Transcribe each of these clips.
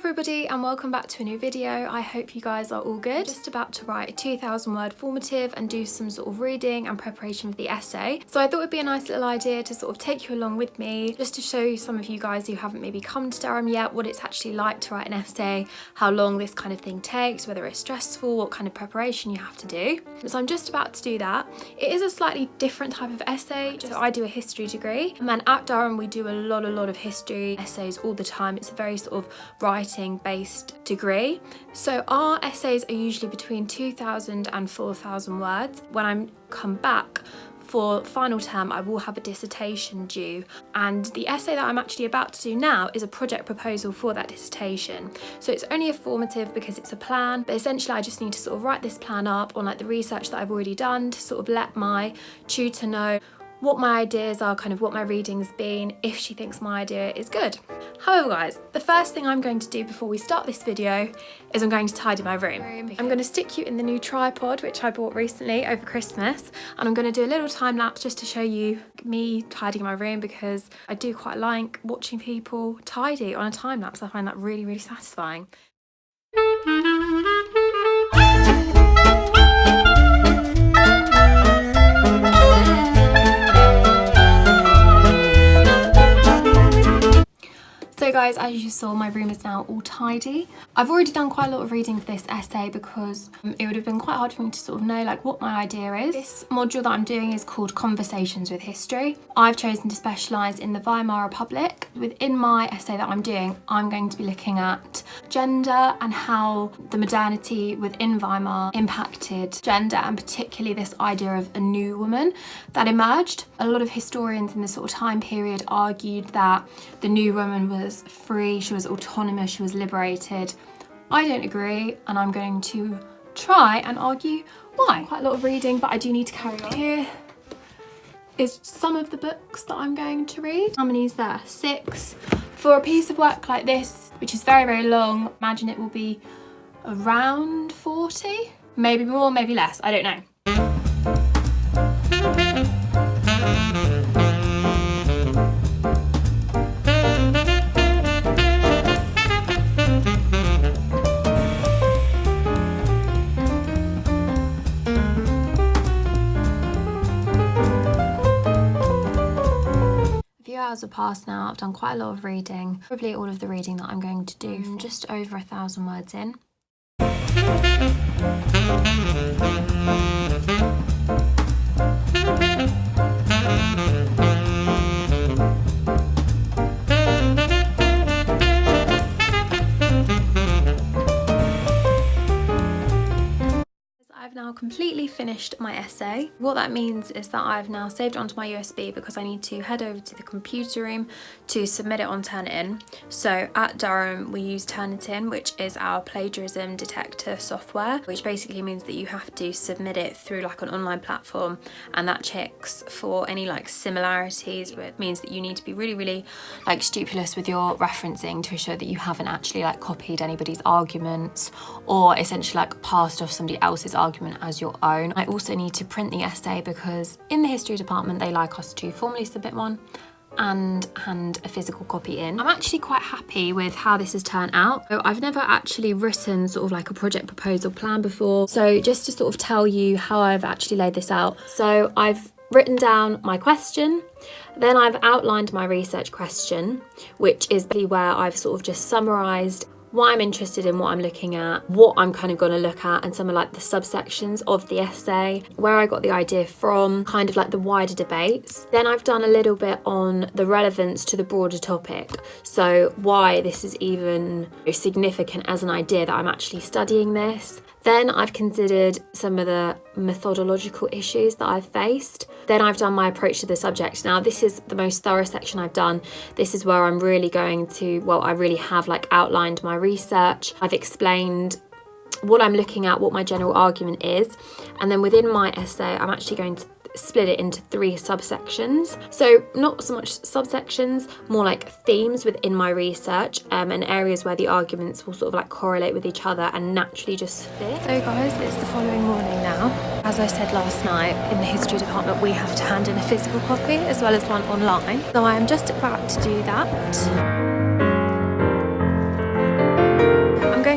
everybody and welcome back to a new video. I hope you guys are all good. I'm just about to write a 2,000 word formative and do some sort of reading and preparation for the essay. So I thought it'd be a nice little idea to sort of take you along with me, just to show some of you guys who haven't maybe come to Durham yet what it's actually like to write an essay, how long this kind of thing takes, whether it's stressful, what kind of preparation you have to do. So I'm just about to do that. It is a slightly different type of essay. So I do a history degree, and at Durham we do a lot of history essays all the time. It's a very sort of writing based degree. So our essays are usually between 2,000 and 4,000 words. When I come back for final term, I will have a dissertation due, and the essay that I'm actually about to do now is a project proposal for that dissertation. So it's only a formative because it's a plan, but essentially I just need to sort of write this plan up on like the research that I've already done to sort of let my tutor know what my ideas are, kind of what my reading's been, if she thinks my idea is good. However guys, the first thing I'm going to do before we start this video is I'm going to tidy my room. I'm going to stick you in the new tripod which I bought recently over Christmas, and I'm going to do a little time lapse just to show you me tidying my room, because I do quite like watching people tidy on a time lapse. I find that really satisfying. So guys, as you saw, my room is now all tidy. I've already done quite a lot of reading for this essay because it would have been quite hard for me to sort of know like what my idea is. This module that I'm doing is called Conversations with History. I've chosen to specialise in the Weimar Republic. Within my essay that I'm doing, I'm going to be looking at gender and how the modernity within Weimar impacted gender, and particularly this idea of a new woman that emerged. A lot of historians in this sort of time period argued that the new woman was free, she was autonomous, she was liberated. I don't agree, and I'm going to try and argue why. Quite a lot of reading, but I do need to carry on. Here is some of the books that I'm going to read. How many is there? 6. For a piece of work like this, which is very long, imagine it will be around 40, maybe more, maybe less, I don't know. Hours have passed now. I've done quite a lot of reading, probably all of the reading that I'm going to do. I'm just over 1,000 words in. I've now completely finished my essay. What that means is that I've now saved it onto my USB because I need to head over to the computer room to submit it on Turnitin. So at Durham we use Turnitin, which is our plagiarism detector software, which basically means that you have to submit it through like an online platform, and that checks for any like similarities. It means that you need to be really like scrupulous with your referencing to ensure that you haven't actually like copied anybody's arguments or essentially like passed off somebody else's argument as your own. I also need to print the essay because in the history department they like us to formally submit one and hand a physical copy in. I'm actually quite happy with how this has turned out. So I've never actually written sort of like a project proposal plan before, so just to sort of tell you how I've actually laid this out. So I've written down my question, then I've outlined my research question, which is basically where I've sort of just summarised what I'm interested in, what I'm looking at, what I'm kind of going to look at, and some of like the subsections of the essay, where I got the idea from, kind of like the wider debates. Then I've done a little bit on the relevance to the broader topic, so why this is even significant as an idea that I'm actually studying this. Then I've considered some of the methodological issues that I've faced. Then I've done my approach to the subject. Now this is the most thorough section I've done. This is where I'm really going to, well, I really have like outlined my research. I've explained what I'm looking at, what my general argument is. And then within my essay, I'm actually going to split it into 3 subsections. So not so much subsections, more like themes within my research, and areas where the arguments will sort of like correlate with each other and naturally just fit. So guys, it's the following morning now. As I said last night, in the history department we have to hand in a physical copy as well as one online. So I am just about to do that.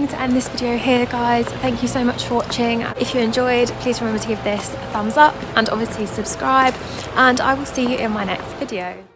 to end this video here, guys. Thank you so much for watching. If you enjoyed, please remember to give this a thumbs up and obviously subscribe, and I will see you in my next video.